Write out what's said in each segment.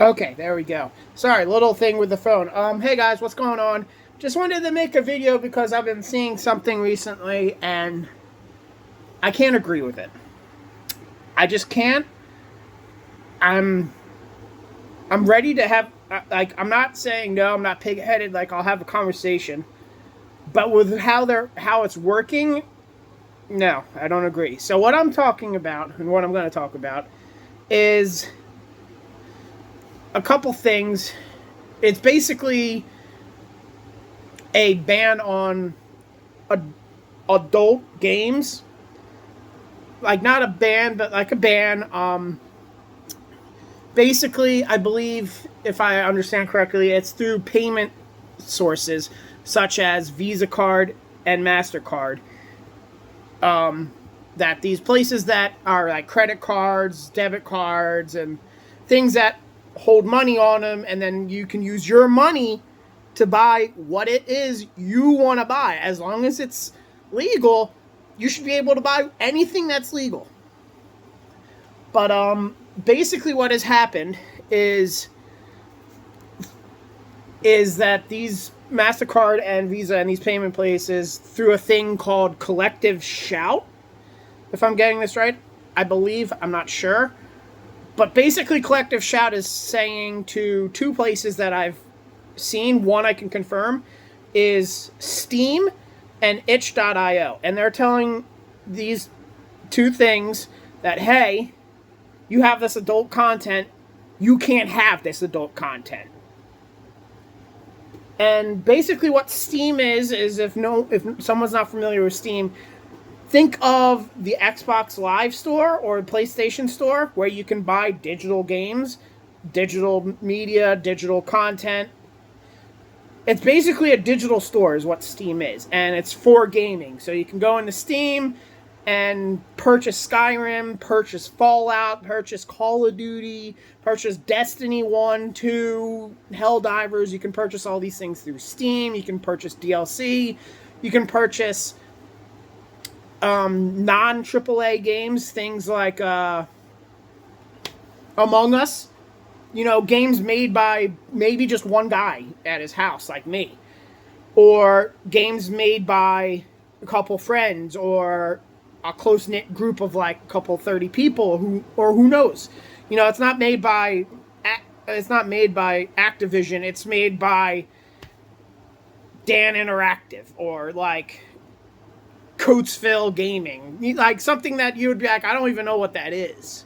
Okay, there we go. Sorry, little thing with the phone. Hey guys, what's going on? Just wanted to make a video because I've been seeing something recently and I can't agree with it. I just can't. I'm I'm ready to have I'm not saying no, I'm not pig-headed, like I'll have a conversation. But with how it's working, no, I don't agree. So what I'm talking about and what I'm going to talk about is a couple things. It's basically a ban on ad- adult games, like not a ban, but like a ban. Basically, I believe, if I understand correctly, it's through payment sources such as Visa card and Mastercard. That these places that are like credit cards, debit cards, and things that hold money on them, and then you can use your money to buy what it is you want to buy. As long as it's legal, you should be able to buy anything that's legal. But basically, what has happened is that these Mastercard and Visa and these payment places, through a thing called collective shout, if I'm getting this right, I believe, I'm not sure, but basically, collective shout is saying to two places that I've seen, one I can confirm, is Steam and itch.io. And they're telling these two things that, hey, you have this adult content, you can't have this adult content. And basically what Steam is if someone's not familiar with Steam, think of the Xbox Live store or PlayStation store where you can buy digital games, digital media, digital content. It's basically a digital store is what Steam is, and it's for gaming. So you can go into Steam and purchase Skyrim, purchase Fallout, purchase Call of Duty, purchase Destiny 1, 2, Helldivers. You can purchase all these things through Steam. You can purchase DLC. You can purchase non-AAA games, things like Among Us. You know, games made by maybe just one guy at his house, like me. Or games made by a couple friends or a close-knit group of like a couple 30 people who knows. You know, it's not made by Activision, it's made by Dan Interactive or like Coatesville Gaming. Like something that you would be like, I don't even know what that is.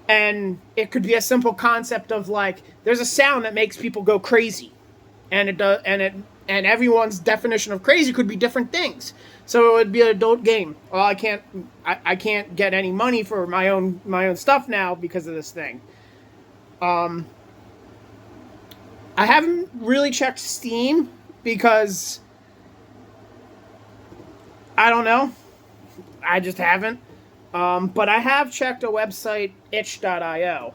And it could be a simple concept of like, there's a sound that makes people go crazy, and it does, and everyone's definition of crazy could be different things. So it would be an adult game. Well, I can't get any money for my own stuff now because of this thing. I haven't really checked Steam because I don't know. I just haven't. But I have checked a website, itch.io.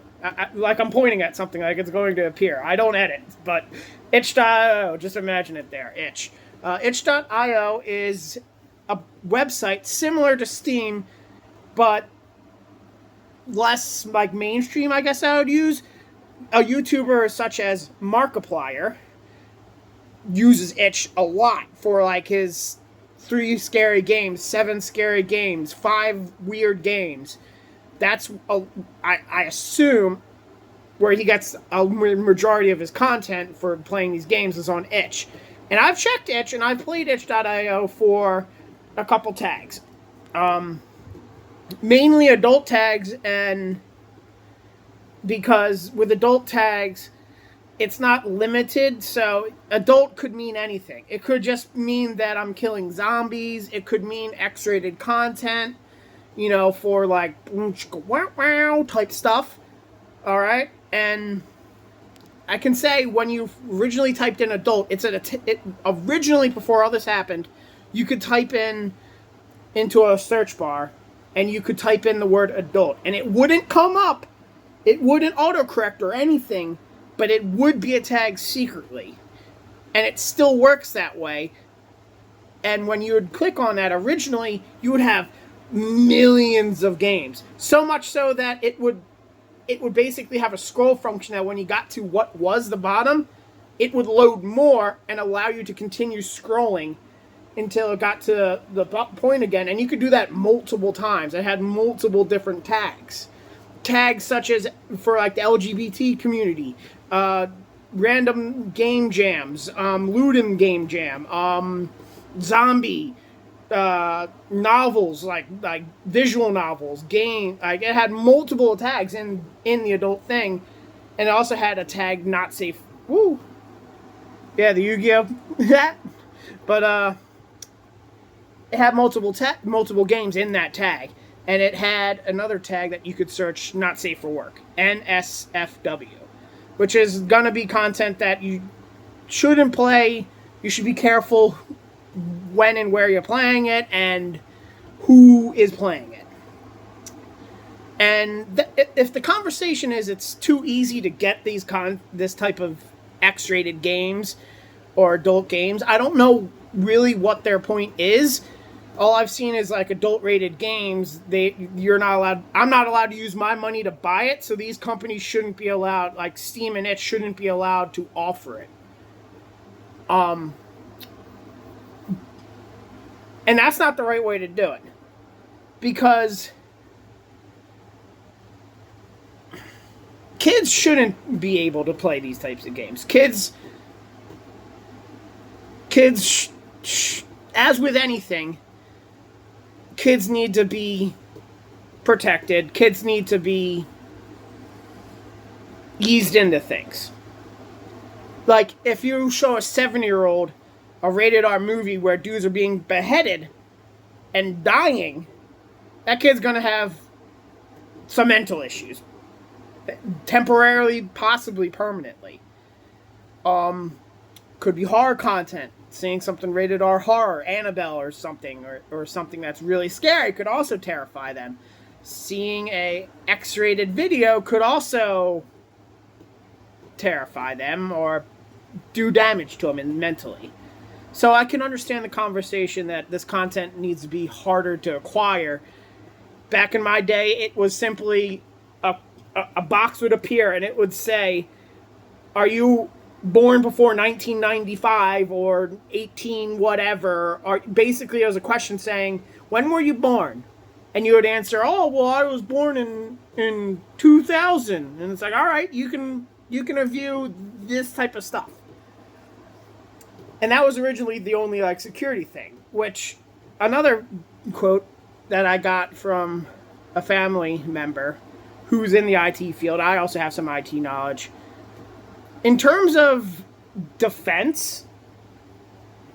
Like I'm pointing at something like it's going to appear. I don't edit, but itch.io, just imagine it there, itch. Itch.io is a website similar to Steam, but less like mainstream, I guess I would use. A YouTuber such as Markiplier uses Itch a lot for like his 3 scary games, 7 scary games, 5 weird games. I assume where he gets a majority of his content for playing these games is on Itch. And I've checked Itch and I've played itch.io for a couple tags. Mainly adult tags, and because with adult tags, it's not limited, so adult could mean anything. It could just mean that I'm killing zombies. It could mean X-rated content, you know, for like wow type stuff. All right, and I can say when you originally typed in adult, originally before all this happened, you could type into a search bar, and you could type in the word adult, and it wouldn't come up. It wouldn't autocorrect or anything, but it would be a tag secretly. And it still works that way. And when you would click on that originally, you would have millions of games. So much so that it would basically have a scroll function that when you got to what was the bottom, it would load more and allow you to continue scrolling until it got to the point again. And you could do that multiple times. It had multiple different tags. Tags such as for like the LGBT community, random game jams, Ludum game jam, zombie, novels, like visual novels, game. Like it had multiple tags in the adult thing, and it also had a tag not safe. Woo. Yeah, the Yu-Gi-Oh. But it had multiple games in that tag, and it had another tag that you could search not safe for work, NSFW, which is gonna be content that you shouldn't play. You should be careful when and where you're playing it and who is playing it. And if the conversation is it's too easy to get this type of X-rated games or adult games, I don't know really what their point is. All I've seen is like adult rated games. You're not allowed. I'm not allowed to use my money to buy it, so these companies shouldn't be allowed. Like Steam and it shouldn't be allowed to offer it. And that's not the right way to do it, because kids shouldn't be able to play these types of games. Kids, as with anything, kids need to be protected. Kids need to be eased into things. Like, if you show a 7-year-old a rated R movie where dudes are being beheaded and dying, that kid's gonna have some mental issues. Temporarily, possibly permanently. Could be horror content. Seeing something rated R horror, Annabelle or something, or something that's really scary could also terrify them. Seeing a X-rated video could also terrify them or do damage to them mentally. So I can understand the conversation that this content needs to be harder to acquire. Back in my day, it was simply a box would appear and it would say, are you born before 1995 or 18 whatever? Or basically it was a question saying, when were you born? And you would answer, oh, well, I was born in 2000. And it's like, all right, you can review this type of stuff. And that was originally the only like security thing, which another quote that I got from a family member who's in the IT field. I also have some IT knowledge. In terms of defense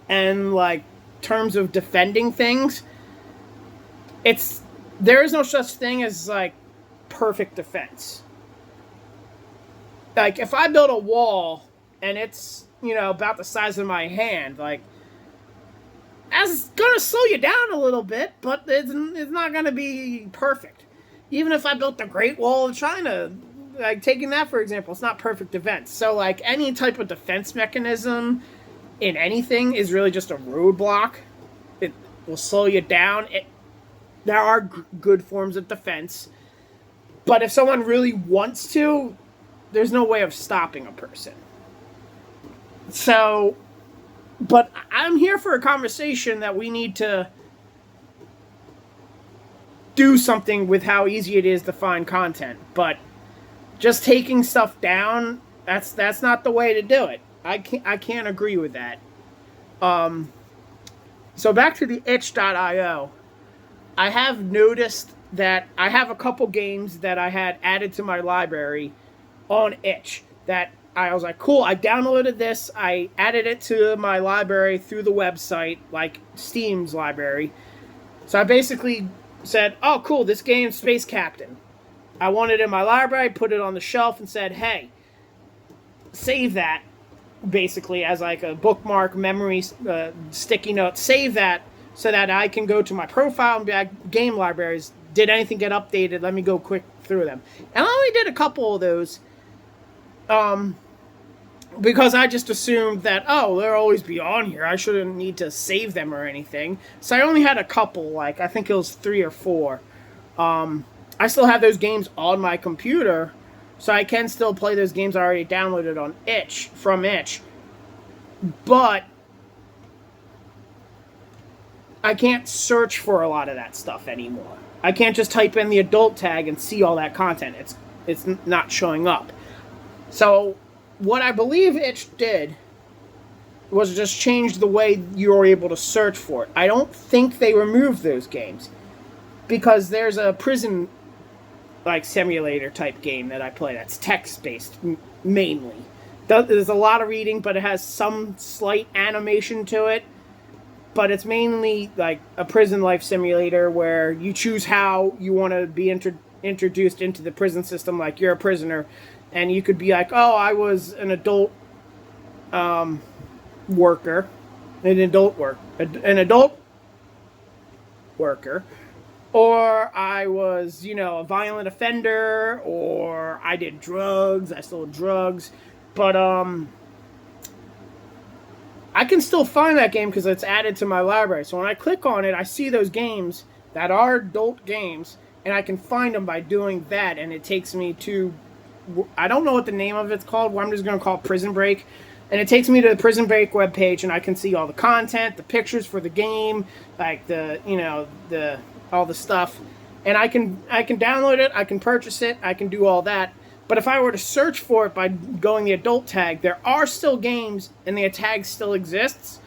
and like terms of defending things, there is no such thing as like perfect defense. Like if I build a wall and it's, about the size of my hand, like, that's gonna slow you down a little bit, but it's not gonna be perfect. Even if I built the Great Wall of China, like taking that for example, it's not perfect defense. So like any type of defense mechanism in anything is really just a roadblock. It will slow you down. There are good forms of defense, but if someone really wants to, there's no way of stopping a person. So, but I'm here for a conversation that we need to do something with how easy it is to find content. But just taking stuff down, that's not the way to do it. I can't agree with that. So back to the itch.io. I have noticed that I have a couple games that I had added to my library on itch that I was like, cool, I downloaded this, I added it to my library through the website, like Steam's library. So I basically said, oh, cool, this game's Space Captain. I want it in my library, put it on the shelf, and said, hey, save that, basically, as like a bookmark, memory, sticky note. Save that so that I can go to my profile and be like, game libraries, did anything get updated? Let me go quick through them. And I only did a couple of those. Because I just assumed that, oh, they'll always be on here. I shouldn't need to save them or anything. So I only had a couple, I think it was 3 or 4. I still have those games on my computer, So I can still play those games I already downloaded on itch, from itch. But I can't search for a lot of that stuff anymore. I can't just type in the adult tag and see all that content. It's not showing up. So what I believe itch did was just change the way you were able to search for it. I don't think they removed those games, because there's a prison like simulator type game that I play that's text based mainly. There's a lot of reading, but it has some slight animation to it. But it's mainly like a prison life simulator where you choose how you want to be introduced into the prison system. Like, you're a prisoner, and you could be like, oh, I was an adult worker, an adult worker, or I was, a violent offender, or I did drugs, I sold drugs. But I can still find that game because it's added to my library. So when I click on it, I see those games that are adult games, and I can find them by doing that, and it takes me to, I don't know what the name of it's called, well, I'm just going to call it Prison Break, and it takes me to the Prison Break webpage, and I can see all the content, the pictures for the game, like all the stuff, and I can download it, I can purchase it, I can do all that. But if I were to search for it by going the adult tag, there are still games and the tag still exists,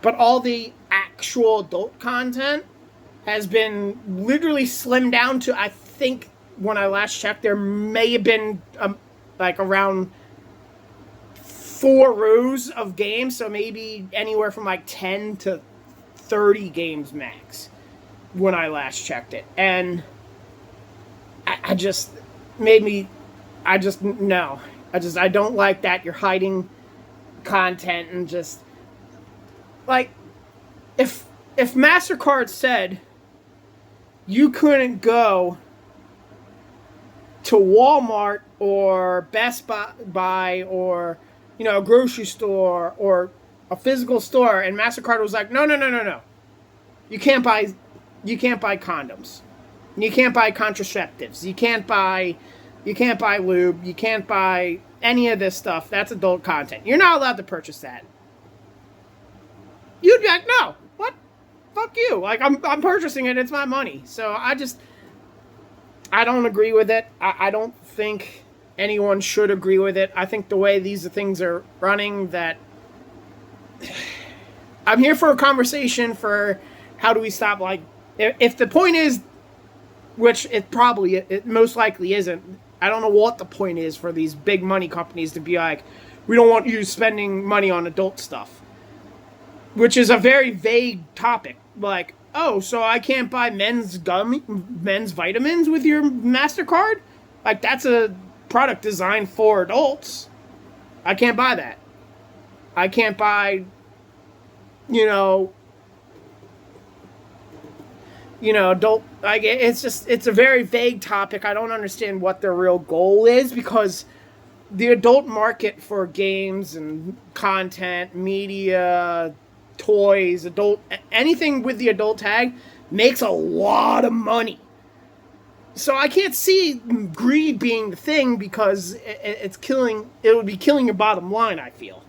but all the actual adult content has been literally slimmed down to, I think when I last checked, there may have been like around 4 rows of games, so maybe anywhere from like 10 to 30 games max when I last checked it. And I just made me... I don't like that you're hiding content, and just like, if MasterCard said you couldn't go to Walmart or Best Buy or a grocery store or a physical store, and MasterCard was like, no, you can't buy condoms, you can't buy contraceptives, you can't buy lube, you can't buy any of this stuff, that's adult content, you're not allowed to purchase that. You'd be like, no, what? Fuck you. Like, I'm purchasing it, it's my money. So I don't agree with it. I don't think anyone should agree with it. I think the way these things are running, that I'm here for a conversation for how do we stop, like, if the point is, which it most likely isn't, I don't know what the point is for these big money companies to be like, we don't want you spending money on adult stuff, which is a very vague topic. Like, oh, so I can't buy men's vitamins with your MasterCard? Like, that's a product designed for adults. I can't buy that. I can't buy, adult, like, it's a very vague topic. I don't understand what their real goal is, because the adult market for games and content, media, toys, anything with the adult tag makes a lot of money. So I can't see greed being the thing, because it would be killing your bottom line, I feel.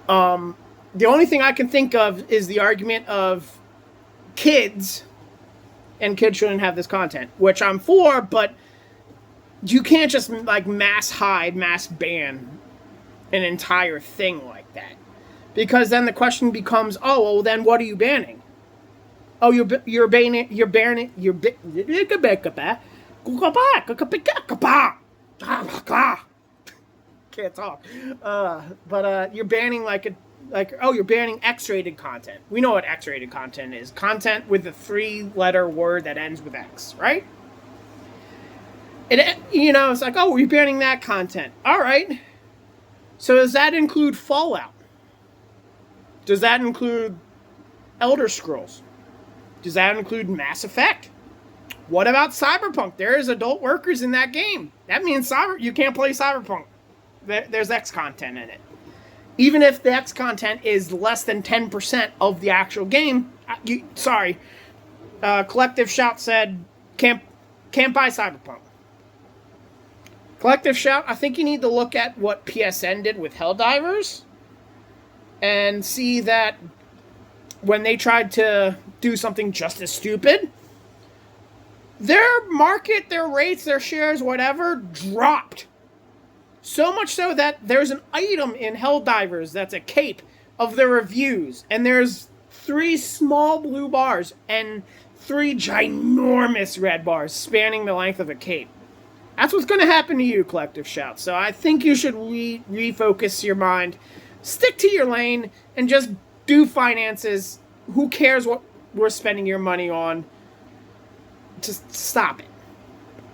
The only thing I can think of is the argument of kids shouldn't have this content, which I'm for, but you can't just like mass ban an entire thing like that, because then the question becomes, oh, well, then what are you banning? Oh, you're banning can't talk. But you're banning you're banning X-rated content. We know what X-rated content is. Content with a 3-letter word that ends with X, right? It's like, oh, you're banning that content. All right. So does that include Fallout? Does that include Elder Scrolls? Does that include Mass Effect? What about Cyberpunk? There is adult workers in that game. That means you can't play Cyberpunk. There's X content in it. Even if the X content is less than 10% of the actual game, Collective Shout said, can't buy Cyberpunk. Collective Shout, I think you need to look at what PSN did with Helldivers and see that when they tried to do something just as stupid, their market, their rates, their shares, whatever, dropped. So much so that there's an item in Helldivers that's a cape of their reviews, and there's 3 small blue bars and 3 ginormous red bars spanning the length of a cape. That's what's going to happen to you, Collective Shout. So I think you should refocus your mind, stick to your lane, and just do finances. Who cares what we're spending your money on? Just stop it.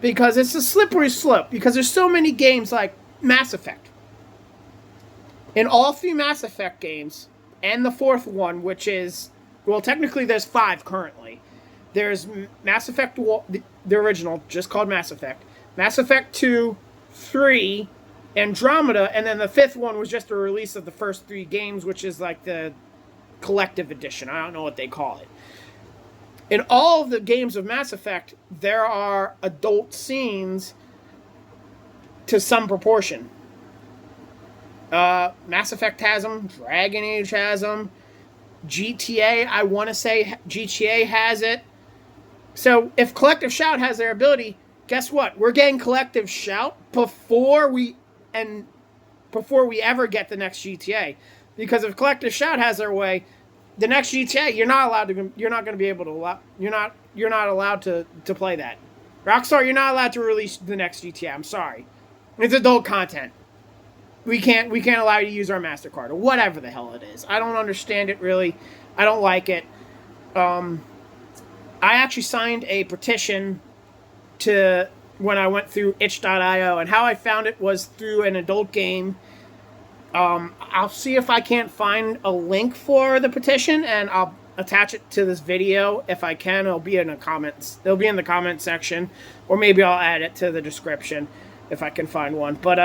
Because it's a slippery slope. Because there's so many games like Mass Effect. In all 3 Mass Effect games, and the 4th one, which is, well, technically there's 5 currently. There's Mass Effect, the original, just called Mass Effect. Mass Effect 2, 3, Andromeda, and then the 5th one was just a release of the first 3 games, which is like the collective edition. I don't know what they call it. In all of the games of Mass Effect, there are adult scenes to some proportion. Mass Effect has them. Dragon Age has them. GTA, I want to say GTA has it. So if Collective Shout has their ability, guess what? We're getting Collective Shout before we ever get the next GTA. Because if Collective Shout has their way, the next GTA, you're not going to be able to, you're not allowed to play that. Rockstar, you're not allowed to release the next GTA. I'm sorry. It's adult content. We can't allow you to use our MasterCard or whatever the hell it is. I don't understand it really. I don't like it. I actually signed a petition to when I went through itch.io, and how I found it was through an adult game. I'll see if I can't find a link for the petition, and I'll attach it to this video if I can. It'll be in the comments. It'll be in the comment section, or maybe I'll add it to the description if I can find one. But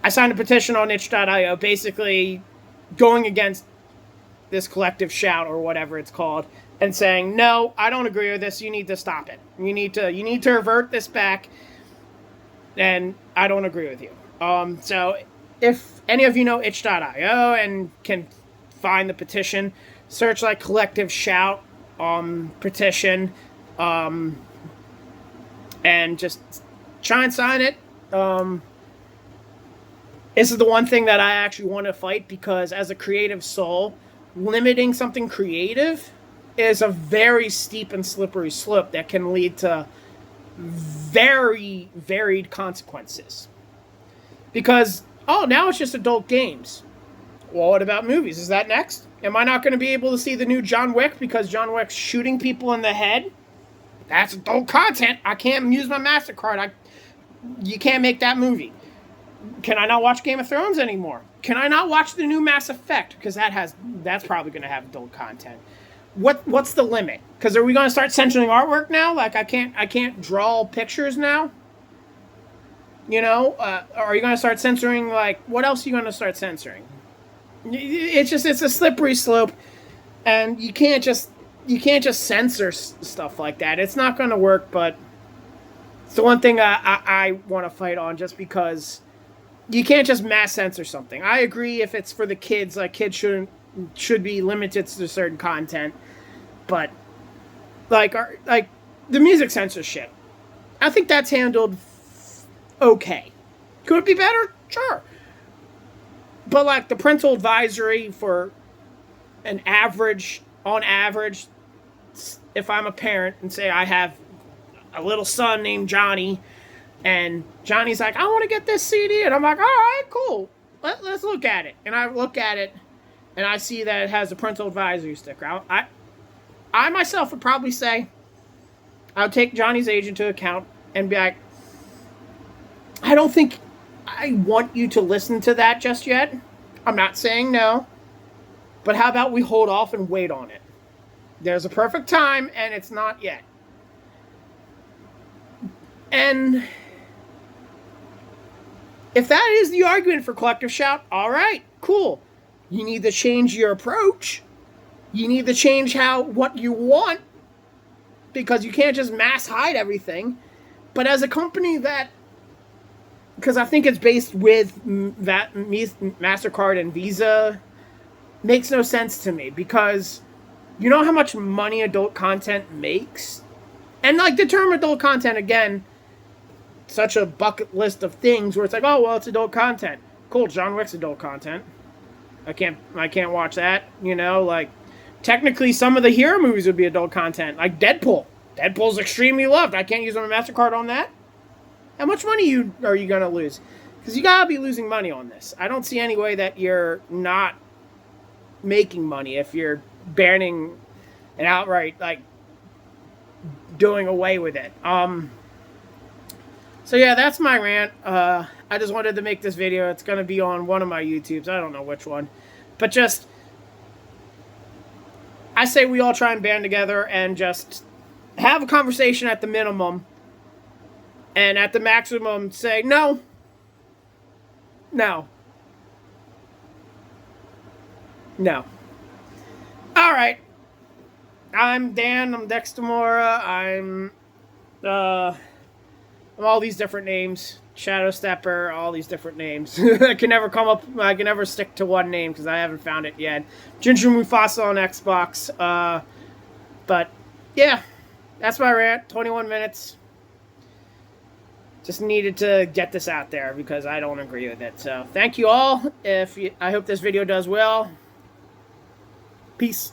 I signed a petition on itch.io, basically going against this Collective Shout or whatever it's called, and saying, no, I don't agree with this. You need to stop it. You need to revert this back, and I don't agree with you. So if any of you know itch.io and can find the petition, search like Collective Shout petition, and just try and sign it. This is the one thing that I actually want to fight, because as a creative soul, limiting something creative is a very steep and slippery slope that can lead to very varied consequences. Because, now it's just adult games. Well, what about movies? Is that next? Am I not going to be able to see the new John Wick because John Wick's shooting people in the head? That's adult content. I can't use my MasterCard. You can't make that movie. Can I not watch Game of Thrones anymore? Can I not watch the new Mass Effect? Because that's probably going to have adult content. What's the limit? Because are we going to start censoring artwork now? Like I can't draw pictures now? Are you going to start censoring, like, what else are you going to start censoring? It's a slippery slope, and you can't just censor stuff like that. It's not going to work, but it's the one thing I want to fight on, just because you can't just mass censor something. I agree if it's for the kids, like kids should be limited to certain content, but like the music censorship, I think that's handled okay. Could it be better? Sure. But like the parental advisory for on average, if I'm a parent and say I have a little son named Johnny, and Johnny's like, I want to get this CD, and I'm like, all right, cool. Let's look at it. And I look at it, and I see that it has a parental advisory sticker. I myself would probably say, I would take Johnny's age into account and be like, I don't think I want you to listen to that just yet. I'm not saying no, but how about we hold off and wait on it? There's a perfect time, and it's not yet. And if that is the argument for Collective Shout, all right, cool. You need to change your approach. You need to change what you want, because you can't just mass hide everything. But as a company that because I think it's based with that MasterCard and Visa, makes no sense to me, because you know how much money adult content makes? And like the term adult content, again, such a bucket list of things where it's like, oh well, it's adult content. Cool, John Wick's adult content. I can't watch that, you know, like technically some of the hero movies would be adult content, like Deadpool. Deadpool's extremely loved. I can't use my MasterCard on that. How much money are you going to lose? Because you got to be losing money on this. I don't see any way that you're not making money if you're banning and outright, like, doing away with it. So yeah, that's my rant. I just wanted to make this video. It's going to be on one of my YouTubes. I don't know which one. But just, I say we all try and band together and just have a conversation at the minimum. And at the maximum, say, no. No. No. All right. I'm Dan. I'm Dextamora. I'm all these different names. Shadow Stepper, all these different names. I can never stick to one name because I haven't found it yet. Ginger Mufasa on Xbox. But, yeah. That's my rant. 21 minutes. Just needed to get this out there because I don't agree with it. So, thank you all. I hope this video does well. Peace.